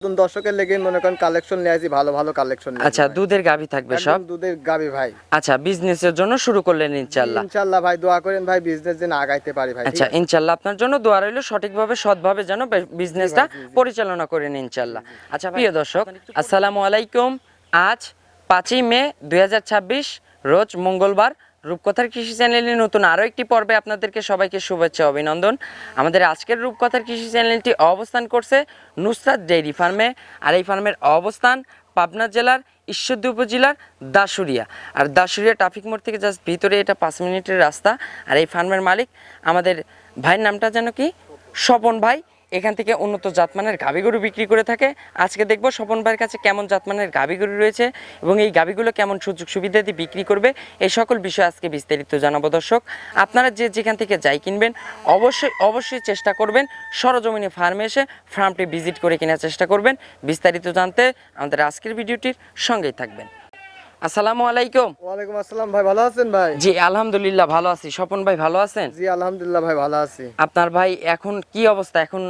নতুন দর্শকের লেগে মনে করেন কালেকশন নিয়ে আসি, ভালো ভালো কালেকশন নিয়ে আচ্ছা, দুধের গাভী থাকবে সব? দুধের গাবি ভাই। আচ্ছা, বিজনেসের জন্য শুরু করলেন ইনশাআল্লাহ? ইনশাআল্লাহ ভাই, দোয়া করেন ভাই বিজনেস যেন আগাইতে পারি ভাই। আচ্ছা, ইনশাআল্লাহ আপনার জন্য দোয়া রইল, সঠিকভাবে সৎভাবে যেন বিজনেসটা পরিচালনা করেন ইনশাআল্লাহ। আচ্ছা প্রিয় দর্শক, আসসালামু আলাইকুম। আজ 5ই মে 2026 রোজ মঙ্গলবার। রূপকথার কৃষি চ্যানেলের নতুন আরও একটি পর্বে আপনাদেরকে সবাইকে শুভেচ্ছা অভিনন্দন। আমাদের আজকের রূপকথার কৃষি চ্যানেলটি অবস্থান করছে নুসরাত ডেইরি ফার্মে, আর এই ফার্মের অবস্থান পাবনা জেলার ঈশ্বরদী উপজেলার দাসুরিয়া। আর দাসুরিয়া ট্রাফিক মোড় থেকে জাস্ট ভিতরে এটা 5 মিনিটের রাস্তা। আর এই ফার্মের মালিক আমাদের ভাইয়ের নামটা যেন কি? স্বপন ভাই। এখান থেকে উন্নত জাতমানের গাভী গরু বিক্রি করে থাকে। আজকে দেখব স্বপন ভাইয়ের কাছে কেমন জাতমানের গাভী গরু রয়েছে এবং এই গাভীগুলো কেমন সুযোগ সুবিধা দিয়ে বিক্রি করবে, এই সকল বিষয় আজকে বিস্তারিত জানাবো। দর্শক, আপনারা যেখান থেকে যাই কিনবেন অবশ্যই চেষ্টা করবেন সরজমিনে ফার্মে এসে ফার্মটি ভিজিট করে কেনার চেষ্টা করবেন। বিস্তারিত জানতে আমাদের আজকের ভিডিওটির সঙ্গেই থাকবেন। আসসালামু আলাইকুম। ওয়ালাইকুম আসসালাম ভাই, ভালো আছেন ভাই? জি আলহামদুলিল্লাহ ভালো আছি। স্বপন ভাই ভালো আছেন? জি আলহামদুলিল্লাহ ভাই, ভালো আছি। আপনার ভাই এখন কি অবস্থা? এখন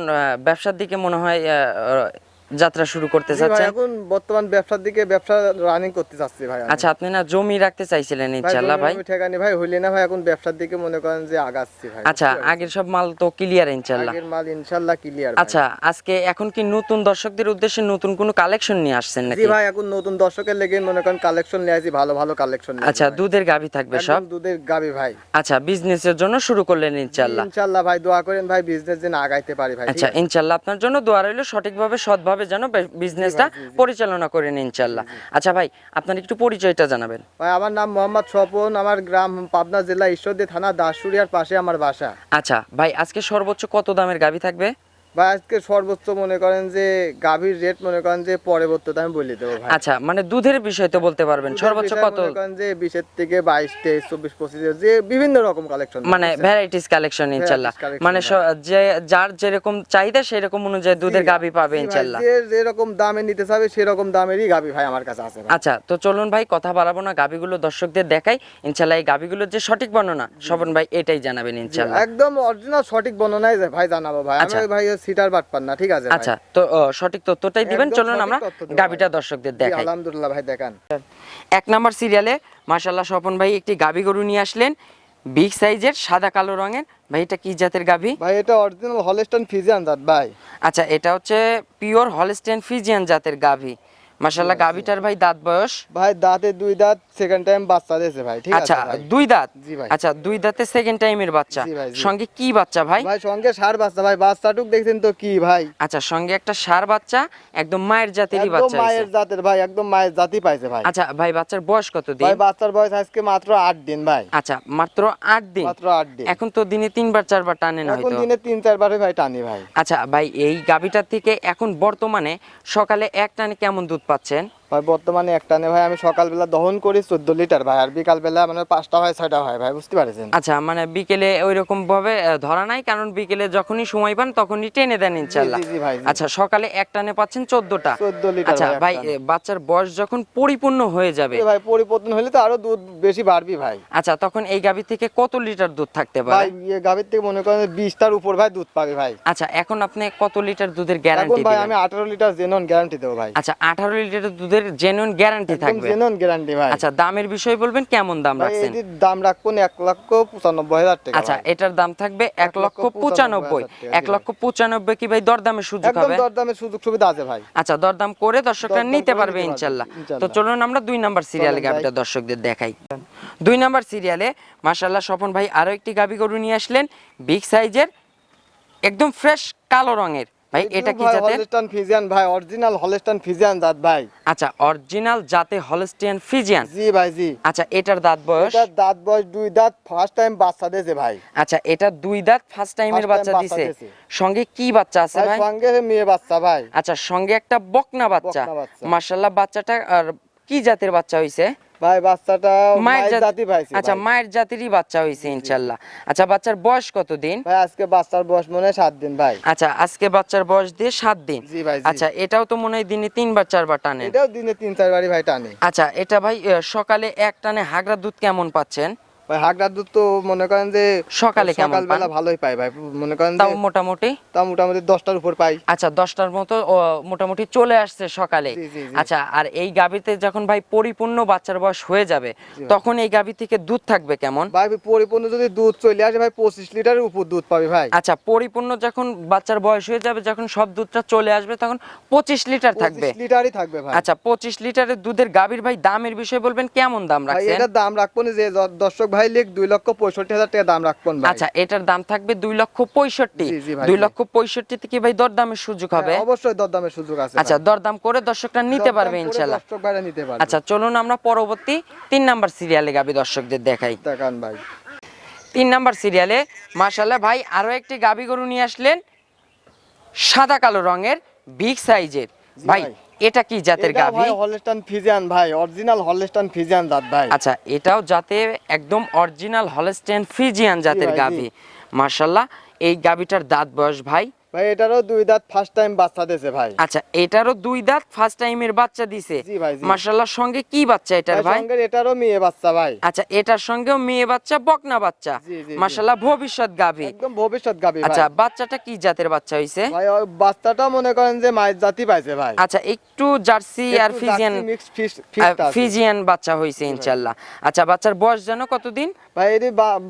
ব্যবসার দিকে মনে হয় যাত্রা শুরু করতে চাচ্ছেন? এখন বর্তমান ব্যবসার দিকে ব্যবসা রানিং করতে চাচ্ছি ভাই। আচ্ছা, আপনি না জমি রাখতে চাইছিলেন ইনশাআল্লাহ ভাই? ঠেকানি ভাই হইলে না ভাই, এখন ব্যবসার দিকে মনে করেন যে আগাচ্ছি ভাই। আচ্ছা, আগের সব মাল তো ক্লিয়ার ইনশাআল্লাহ? আগের মাল ইনশাআল্লাহ ক্লিয়ার। আচ্ছা, আজকে এখন কি নতুন দর্শকদের উদ্দেশ্যে নতুন কোনো কালেকশন নিয়ে আসছেন নাকি? জি ভাই, এখন নতুন দর্শকের লেগে মনে করেন কালেকশন নিয়ে আসি, ভালো ভালো কালেকশন। আচ্ছা, দুধের গাভী থাকবে সব? দুধের গাভী ভাই। আচ্ছা, বিজনেসের জন্য শুরু করলেন ইনশাআল্লাহ? ইনশাআল্লাহ ভাই, দোয়া করেন ভাই বিজনেস যেন আগাইতে পারি ভাই। আচ্ছা, ইনশাআল্লাহ আপনার জন্য দোয়া রইল, সঠিকভাবে সৎভাবে যেন বিজনেসটা পরিচালনা করেন ইনশাআল্লাহ। আচ্ছা ভাই, আপনার একটু পরিচয়টা জানাবেন। ভাই আমার নাম মোহাম্মদ স্বপন, আমার গ্রাম পাবনা জেলা ঈশ্বরদী থানা দাসুরিয়ার পাশে আমার বাসা। আচ্ছা ভাই, আজকে সর্বোচ্চ কত দামের গাভী থাকবে? ভাই আজকে সর্বোচ্চ মনে করেন যে গাভীর রেট মনে করেন যে পরবর্তীতে আমি বলে দেবো ভাই। আচ্ছা, মানে দুধের বিষয় তো বলতে পারবেন সর্বোচ্চ কত? মনে করেন যে 20 এর থেকে 22, 23, 24, 25 যে বিভিন্ন রকম কালেকশন, মানে ভ্যারাইটিস কালেকশন ইনশাআল্লাহ। মানে যে যার যেরকম চাহিদা সেই রকম অনুযায়ী দুধের গাভী পাবে ইনশাআল্লাহ। যে যেরকম দামে নিতে চাবে সেরকম দামেরই গাভী ভাই আমার কাছে আছে। আচ্ছা, তো চলুন ভাই কথা বাড়াবো না, গাভীগুলো দর্শকদের দেখাই ইনশাআল্লাহ। এই গাভীগুলোর যে সঠিক বর্ণনা স্বপন ভাই এটাই জানাবেন ইনশাআল্লাহ। একদম অরিজিনাল সঠিক বর্ণনাই ভাই জানাবো ভাই। আমি ভাই সিটার বাটপার না, ঠিক আছে? আচ্ছা, তো সঠিক তথ্যটাই দিবেন। চলুন আমরা গাভীটা দর্শকদের দেখাই। আলহামদুলিল্লাহ ভাই দেখান। 1 নাম্বার সিরিয়ালে মাশাআল্লাহ স্বপন ভাই একটি গাভী গরু নিয়ে আসলেন, বিগ সাইজের সাদা কালো রঙের। ভাই এটা কি জাতের গাভী? ভাই এটা অরিজিনাল হলস্টাইন ফ্রিজিয়ান জাত ভাই। আচ্ছা, এটা হচ্ছে পিওর হলস্টাইন ফ্রিজিয়ান জাতের গাভী। মাশাআল্লাহ, গাভীটার ভাই দাঁত বয়স? ভাই দাঁতে 2 দাঁত, সেকেন্ড টাইম বাচ্চা দিয়েছে ভাই, ঠিক আছে? আচ্ছা, 2 দাঁত? জি ভাই। আচ্ছা, 2 দাঁতে সেকেন্ড টাইমের বাচ্চা। সঙ্গে কি বাচ্চা ভাই? ভাই সঙ্গে ষাঁড় বাচ্চা ভাই, বাচ্চাটুক দেখছেন তো কি ভাই? আচ্ছা, সঙ্গে একটা ষাঁড় বাচ্চা, একদম মায়ের জাতেরই বাচ্চা। একদম মায়ের জাতের ভাই, একদম মায়ের জাতি পাইছে ভাই। আচ্ছা ভাই, বাচ্চার বয়স কত দিন? ভাই বাচ্চার বয়স আজকে মাত্র 8 দিন ভাই। আচ্ছা, মাত্র 8 দিন? মাত্র 8 দিন। এখন তো দিনে 3 4 বার টানেন হয়তো? এখন দিনে 3 4 বারে ভাই টানি ভাই। আচ্ছা ভাই, এই গাভীটার থেকে এখন বর্তমানে সকালে এক টানে কেমন দুধ পাচ্ছেন? ভাই বর্তমানে এক টানে ভাই আমি সকালবেলা দহন করি 14 লিটার ভাই, আর বিকালবেলা মানে 5টা হয় 6টা হয় ভাই, বুঝতে পারছেন? আচ্ছা, মানে বিকেলে ওইরকম ভাবে ধরা নাই, কারণ বিকেলে যখনই সময় পান তখনই টেনে দেন ইনশাআল্লাহ। জি ভাই। আচ্ছা, সকালে এক টানে পাচ্ছেন 14টা? 14 লিটার। আচ্ছা ভাই, বাচ্চার বয়স যখন পরিপূর্ণ হয়ে যাবে ভাই, পরিবর্তন হলে তো আরো দুধ বেশি বাড়বি ভাই। আচ্ছা, তখন এই গাভী থেকে কত লিটার দুধ থাকতে পারে? ভাই এই গাভীর থেকে মনে করেন 20টার উপর ভাই দুধ পাবে ভাই। আচ্ছা, এখন আপনি কত লিটার দুধের গ্যারান্টি দিবেন? ভাই দিবেন? আমি 18 লিটার জেনুইন গ্যারান্টি দেব ভাই। আচ্ছা, 18 লিটার দুধের জেনুইন গ্যারান্টি থাকবে? জেনুইন গ্যারান্টি ভাই। আচ্ছা, দামের বিষয় বলবেন, কেমন দাম রাখছেন? এই দাম রাখুন 1,95,000 টাকা। আচ্ছা, এটার দাম থাকবে 1,95,000। 1,95,000 কি ভাই দরদামের সুযোগ হবে? একদম দরদামের সুযোগ সুবিধা আছে ভাই। আচ্ছা, দরদাম করে দর্শকরা নিতে পারবে ইনশাআল্লাহ। তো চলুন আমরা 2 নাম্বার সিরিয়ালে গাভীটা দর্শকদের দেখাই। 2 নাম্বার সিরিয়ালে মাশাআল্লাহ স্বপন ভাই আরো একটি গাভী গরু নিয়ে আসলেন, বিগ সাইজের, একদম ফ্রেশ কালো রঙের। ভাই এটা কি জাতের? হলস্টাইন ফ্রিজিয়ান ভাই, অরিজিনাল হলস্টাইন ফ্রিজিয়ান জাত ভাই। আচ্ছা, অরিজিনাল জাতে হলস্টিয়ান ফ্রিজিয়ান? জি ভাই জি। আচ্ছা, এটার দাঁত বয়স? এটার দাঁত বয়স 2 দাঁত, ফার্স্ট টাইম বাচ্চা দিয়েছে ভাই। আচ্ছা, এটা 2 দাঁত ফার্স্ট টাইমের বাচ্চা দিছে। সঙ্গে কি বাচ্চা আছে ভাই? সঙ্গে মেয়ে বাচ্চা ভাই। আচ্ছা, সঙ্গে একটা বকনা বাচ্চা। মাশাআল্লাহ, বাচ্চাটা আর কি জাতের বাচ্চা হইছে ভাই? বাচ্চাটা মায়ের জাতি পাইছে। আচ্ছা, মায়ের জাতেরই বাচ্চা হইছে ইনশাআল্লাহ। আচ্ছা, বাচ্চার বয়স কত দিন? ভাই আজকে বাচ্চার বয়স মনে হয় 7 দিন ভাই। আচ্ছা, আজকে বাচ্চার বয়স দিয়ে 7 দিন। জি ভাই। আচ্ছা, এটাও তো মনে হয় দিনে 3 বার 4 বার টানেন? এটাও দিনে 3 4 বারই ভাই টানে। আচ্ছা, এটা ভাই সকালে এক টানে হাগরা দুধ কেমন পাচ্ছেন? ভাই হাগরার দুধ তো মনে করেন যে সকালে কেমন পান? সকালবেলা ভালোই পাই ভাই, মনে করেন যে তাও মোটামুটি তা মোটামুটি 10টার উপর পাই। আচ্ছা 10টার মতো মোটামুটি চলে আসছে সকালে। জি, জি, জি। আচ্ছা আর এই গাভীতে যখন ভাই পরিপূর্ণ বাচ্চার বয়স হয়ে যাবে তখন এই গাভী থেকে দুধ থাকবে কেমন? ভাই পরিপূর্ণ যদি দুধ চলে আসে ভাই 25 লিটারের উপর দুধ পাবে ভাই। আচ্ছা পরিপূর্ণ যখন বাচ্চার বয়স হয়ে যাবে, যখন সব দুধটা চলে আসবে তখন 25 লিটার থাকবে। 25 লিটারই থাকবে ভাই। আচ্ছা 25 লিটারের দুধের গাভীর ভাই দামের বিষয়ে বলবেন কেমন দাম ভাই রাখছেন? এটার দাম রাখবো না যে দর্শক ভাই লিখ 2,65,000 টাকা দাম রাখবো ভাই। আচ্ছা এটার দাম থাকবে 2,65,000। জি, জি ভাই, 2,65,000 থেকে ভাই দরদামের সুযোগ হবে? হ্যাঁ, অবশ্যই দরদামের সুযোগ আছে আচ্ছা ভাই। দরদাম করে দর্শকরা নিতে পারবে দরদাম করে ইনশাআল্লাহ। দর্শক ভাইরা নিতে পারবে। আচ্ছা চলুন আমরা পরবর্তী 3 নাম্বার সিরিয়ালে গাভী দর্শকদের দেখাই। দেখান ভাই। 3 নাম্বার সিরিয়ালে মাশাআল্লাহ ভাই আরো একটি গাভী গরু নিয়ে আসলেন, সাদা কালো রঙের, বিগ সাইজের। জি ভাই ভাই। এটা কি জাতের এটা গাভী? ভাই হলস্টাইন ফ্রিজিয়ান ভাই, অরিজিনাল হলস্টাইন ফ্রিজিয়ান জাত ভাই। আচ্ছা এটাও জাতে একদম অরিজিনাল হলস্টেইন ফ্রিজিয়ান জাতের ভাই, জি। গাভী। মাশাআল্লাহ এই গাভীটার দাঁত বয়স ভাই? ভাই এটারও 2 দাঁত ফার্স্ট টাইম বাচ্চা দিয়েছে ভাই। আচ্ছা এটারও 2 দাঁত ফার্স্ট টাইমের বাচ্চা দিছে। জি ভাই, জি। মাশাআল্লাহ সঙ্গে কি বাচ্চা এটার ভাই ভাই? সঙ্গে এটারও মেয়ে বাচ্চা ভাই। আচ্ছা এটার সঙ্গেও মেয়ে বাচ্চা, বকনা বাচ্চা। জি, জি, জি। মাশাআল্লাহ ভবিষ্যৎ গাভী। একদম ভবিষ্যৎ গাবি ভাই। আচ্ছা বাচ্চাটা কি জাতের বাচ্চা হইছে? ভাই ওই বাচ্চাটা মনে করেন যে মায়ের জাতি পাইছে ভাই। আচ্ছা একটু জার্সি আর ফিজিয়ান, মিক্স ফিট আছে। ফিজিয়ান বাচ্চা হইছে ইনশাআল্লাহ। আচ্ছা বাচ্চার বয়স জানো কতদিন? ভাই এর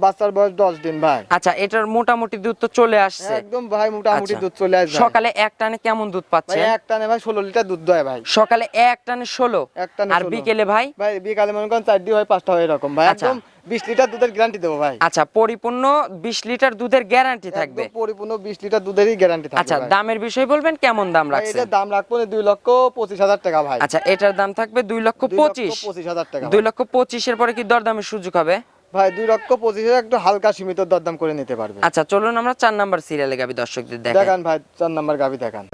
বাচ্চার বয়স 10 দিন ভাই। আচ্ছা এটার মোটামুটি দুধ তো চলে আসছে। একদম ভাই মোটামুটি আচ্ছা, দুধ চলে আসবে। সকালে এক টানে কেমন দুধ ভাই পাচ্ছে? এক টানে ভাই 16 লিটার দুধ দেয় ভাই। সকালে এক টানে 16, এক টানে আর 16 বিকেলে ভাই? ভাই বিকালে মনে করেন 4 হয় 5টা হয় এরকম ভাই। আচ্ছা। একদম 20 লিটার দুধের গ্যারান্টি দেবো ভাই। আচ্ছা পরিপূর্ণ 20 লিটার দুধের গ্যারান্টি থাকবে। একদম পরিপূর্ণ 20 লিটার দুধেরই গ্যারান্টি থাকবে আচ্ছা ভাই। দামের বিষয় বলবেন কেমন দাম ভাই রাখছেন? এটার দাম রাখবো 2,25,000 টাকা ভাই। আচ্ছা এটার দাম থাকবে 2,25,000। 2,25,000 টাকা ভাই। 2,25,000 এর পরে কি দরদামের সুযোগ হবে? ভাই 2,25,000 একটু হালকা সীমিত দরদাম করে নিতে পারবে। আচ্ছা চলুন আমরা 4 নাম্বার সিরিয়ালে গাবি দর্শকদের দেখাই। দেখান ভাই 4 নাম্বার গাবি দেখান।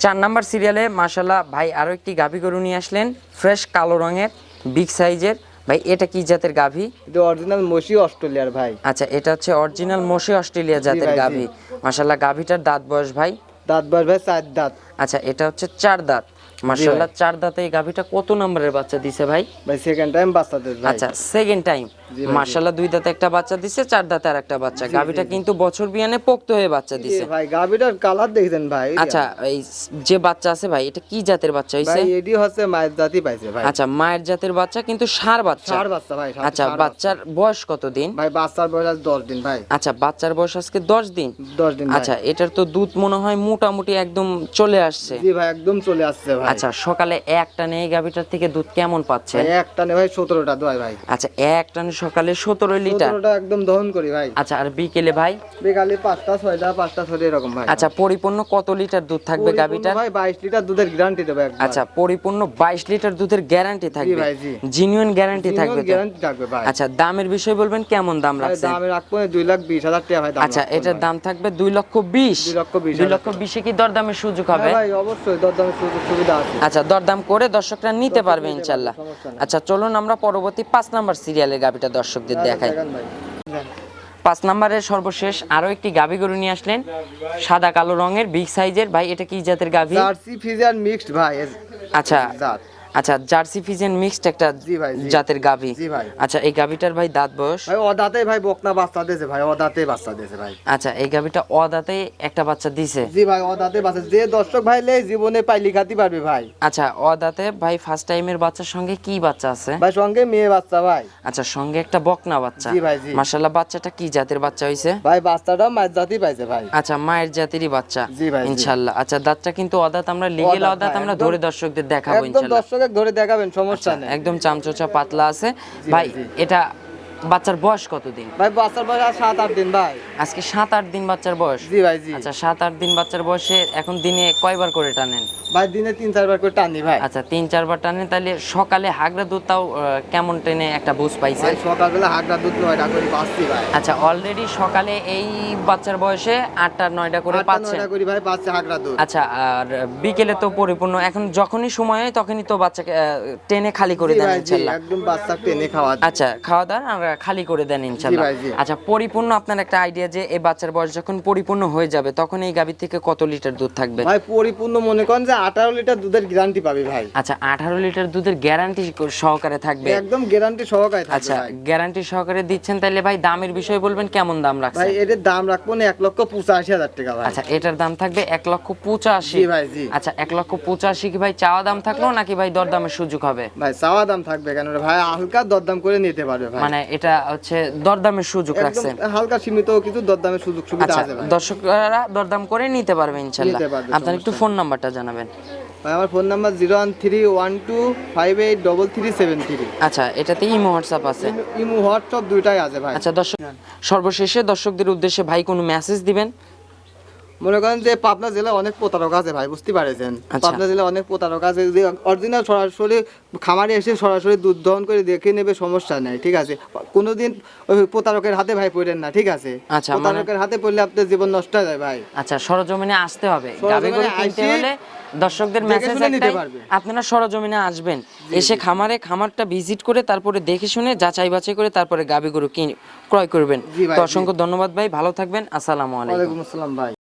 4 নাম্বার সিরিয়ালে মাশাআল্লাহ ভাই আরো একটি গাভী গরু নিয়ে আসলেন, ফ্রেশ কালো রঙের, বিগ সাইজের। ভাই এটা কি জাতের গাভী? এটা অরিজিনাল মসি অস্ট্রেলিয়ার ভাই। আচ্ছা এটা হচ্ছে অরিজিনাল মোশে অস্ট্রেলিয়া জাতের ভাই, জি। গাভী। মাশাআল্লাহ গাভীটার দাঁত বয়স ভাই? দাঁত বয়স ভাই 4 দাঁত। আচ্ছা এটা হচ্ছে 4 দাঁত। মাশাআল্লাহ 4 দাঁতে এই গাভীটা কত নম্বরের বাচ্চা দিছে ভাই? ভাই সেকেন্ড টাইম বাচ্চা দিয়েছে ভাই। আচ্ছা সেকেন্ড টাইম। জি ভাই, জি। মাশাআল্লাহ 2 দাঁতে একটা বাচ্চা দিছে, 4 দাঁতে আর একটা বাচ্চা। গাভীটা কিন্তু বছর বিয়ানে পোক্ত হয়ে বাচ্চা দিছে। ভাই গাবিটার কালার দেখছেন ভাই। আচ্ছা এই যে বাচ্চা আছে ভাই এটা কি জাতের বাচ্চা হইছে? ভাই এডি হচ্ছে মায়ের জাতি পাইছে ভাই। আচ্ছা মায়ের জাতের বাচ্চা কিন্তু ষাঁড় বাচ্চা। ষাঁড় বাচ্চা ভাই। আচ্ছা বাচ্চার বয়স কত দিন? ভাই বাচ্চার বয়স আজ 10 দিন ভাই। আচ্ছা বাচ্চার বয়স আজকে 10 দিন। 10 দিন ভাই। আচ্ছা এটার তো দুধ মনে হয় মোটামুটি একদম চলে আসছে। জি ভাই একদম চলে আসছে ভাই। আচ্ছা সকালে এক টানে এই গাভীটার থেকে দুধ কেমন পাচ্ছে? ভাই এক টানে ভাই 17টা দোয় ভাই। আচ্ছা এক টানে সকালে 17 লিটার। 17টা একদম দহন করি ভাই। আচ্ছা আর বিকেলে ভাই? বিকালে 5টা 6টা 5টা 6 এরকম ভাই। আচ্ছা পরিপূর্ণ কত লিটার দুধ থাকবে পরিপূর্ণ গাভীটার? ভাই 22 লিটার দুধের গ্যারান্টি দেবে একবার। আচ্ছা পরিপূর্ণ 22 লিটার দুধের গ্যারান্টি থাকবে। ভাই, জি। জিনিউন গ্যারান্টি থাকবে তো? গ্যারান্টি থাকবে ভাই। আচ্ছা দামের বিষয় বলবেন কেমন দাম ভাই রাখছেন? দামে রাখবো 2,20,000 টাকা ভাই দাম। আচ্ছা রাখবো এটার ভাই। দাম থাকবে 2,20,000। 2,20,000 2,20,000 কি দরদামের সুযোগ হবে? হ্যাঁ ভাই অবশ্যই দরদামের সুযোগ সুবিধা আছে। আচ্ছা দরদাম করে দর্শকরা নিতে পারবে নিতে ইনশাল্লাহ। পারবে, সমস্যা নেই। আচ্ছা চলুন আমরা পরবর্তী 5 নাম্বার সিরিয়ালের গাভীটা দর্শকদের দেখাই। দেখান ভাই। 5 নাম্বারের সর্বশেষ আরো একটি গাভী গরু নিয়ে আসলেন, সাদা কালো রঙের, বিগ সাইজের। ভাই এটা কি জাতের গাভী? জার্সি ফিজিয়ান মিক্সড ভাই। আচ্ছা জাত। আচ্ছা জার্সি ফিজিয়ান মিক্সড একটা জি ভাই, জি। জাতের গাভী। জি ভাই। আচ্ছা এই গাভীটার ভাই দাঁত বয়স? ভাই অদাতে ভাই বকনা বাচ্চা দিয়েছে ভাই, অদাতে বাচ্চা দিয়েছে ভাই। আচ্ছা এই গাভীটা অদাতে একটা বাচ্চা দিছে। জি ভাই অদাতে বাচ্চা, যে দর্শক ভাই লে জীবনে পাইলি খাতি পারবে ভাই। আচ্ছা অদাতে ভাই ফার্স্ট টাইমের বাচ্চার সঙ্গে কি বাচ্চা আছে? ভাই সঙ্গে মেয়ে বাচ্চা ভাই। আচ্ছা সঙ্গে একটা বকনা বাচ্চা। জি ভাই, জি। মাশাআল্লাহ বাচ্চাটা কি জাতের বাচ্চা হইছে? ভাই বাচ্চাটাও মায়ের জাতি পাইছে ভাই। আচ্ছা মায়ের জাতিরই বাচ্চা। জি ভাই, জি। ইনশাআল্লাহ। আচ্ছা দাঁতটা কিন্তু অদাঁত, আমরা লিগেল অদাঁত অদাঁত ভাই, আমরা একদম- ধরে দর্শকদের দেখাবো একদম ইনশাআল্লাহ। দর্শক ধরে দেখাবেন, সমস্যা নেই। একদম চামচোচা পাতলা আছে। জি ভাই ভাই, জি। এটা বাচ্চার বয়স কতদিন? ভাই বাচ্চার বয়স আর 7-8 দিন ভাই। আজকে 7-8 দিন বাচ্চার বয়স। জি ভাই, জি। আচ্ছা 7-8 দিন বাচ্চার বয়সে এখন দিনে কয়বার করে টানেন? ভাই দিনে 3-4 বার করে টানি ভাই। আচ্ছা 3-4 বার টানেন। তাহলে সকালে হাগরা দুধ তাও কেমন টেনে একটা বুঝ পাইছে? ভাই সকালবেলা হাগরা দুধ 9টা করে পাচ্ছি ভাই। আচ্ছা অলরেডি সকালে এই বাচ্চার বয়সে 8টা-9টা করে 8টা পাচ্ছেন। 9টা করে ভাই পাচ্ছি হাগরা দুধ। আচ্ছা আর বিকেলে তো পরিপূর্ণ, এখন যখনই সময় হয় তখনই তো বাচ্চাকে টেনে খালি করে জি দেন ভাই, জি, ইনশাআল্লাহ। একদম বাচ্চা টেনে খাওয়া। আচ্ছা খাওয়া দাওয়া আর খালি করে দেন ইনশাআল্লাহ। ভাই, জি। আচ্ছা, পরিপূর্ণ আপনার একটা আইডিয়া যে এই বাচ্চার বয়স যখন পরিপূর্ণ হয়ে যাবে তখন এই গাভী থেকে কত লিটার দুধ থাকবে? ভাই পরিপূর্ণ মনে করেন যে 18 লিটার দুধের গ্যারান্টি পাবে ভাই। আচ্ছা, 18 লিটার দুধের গ্যারান্টি সহকারে থাকবে? একদম গ্যারান্টি সহকারে থাকবে আচ্ছা, ভাই। গ্যারান্টি সহকারে দিচ্ছেন, তাইলে ভাই দামের বিষয় বলবেন, কেমন দাম ভাই রাখছেন? এটার দাম রাখবো না 1,85,000 টাকা ভাই। আচ্ছা, এটার দাম থাকবে 1,85,000। জি ভাই, জি। আচ্ছা, 1,85,000 কি ভাই চাওয়া দাম থাকলো নাকি ভাই দরদামের সুযোগ হবে? ভাই চাওয়া দাম থাকবে কেন রে ভাই, হালকা দরদাম করে নিতে পারবে ভাই। মানে এটা হচ্ছে দরদামের সুযোগ একদম রাখছেন? হালকা সীমিত কিছু দরদামের সুযোগ সুবিধা আচ্ছা, আছে ভাই। দর্শকরা দরদাম করে নিতে পারবে ইনশাআল্লাহ। নিতে পারবে, আপনার একটু সমস্যা ফোন নাম্বারটা জানাবেন। ভাই আমার ফোন নাম্বার 01312583373। আচ্ছা, এটাতে ইমো হোয়াটসঅ্যাপ আছে? ইমো হোয়াটসঅ্যাপ দুইটাই আছে ভাই। আচ্ছা দর্শক, সর্বশেষে দর্শকদের উদ্দেশ্যে ভাই কোনো মেসেজ দিবেন? মনে করেন যে পাবনা জেলায় অনেক প্রতারক আছে ভাই, বুঝতে পারছেন? আচ্ছা। পাবনা জেলায় অনেক প্রতারক আছে, যে অরিজিনাল সরাসরি খামারে এসে সরাসরি দুধ দহন করে দেখে নেবে, সমস্যা নেই, ঠিক আছে? কোনোদিন ওই প্রতারকের হাতে ভাই পড়েন না, ঠিক আছে? আচ্ছা, মানে- প্রতারকের হাতে পড়লে আপনার জীবন নষ্ট হয়ে যায় ভাই। আচ্ছা, সরজমিনে আসতে হবে। সরজমিনে গাভী গরু কিনতে আইসে হলে দর্শকদের দেখে মেসেজ শুনে নিতে একটাই, পারবে। আপনারা সরজমিনে আসবেন, এসে খামারটা ভিজিট করে তারপরে দেখে শুনে যাচাই বাছাই করে তারপরে গাভী গরু ক্রয় করবেন। জি ভাই, তো জি। অসংখ্য ধন্যবাদ ভাই, ভালো থাকবেন, আসসালামু আলাইকুম। ওয়ালাইকুম আসসালাম ভাই।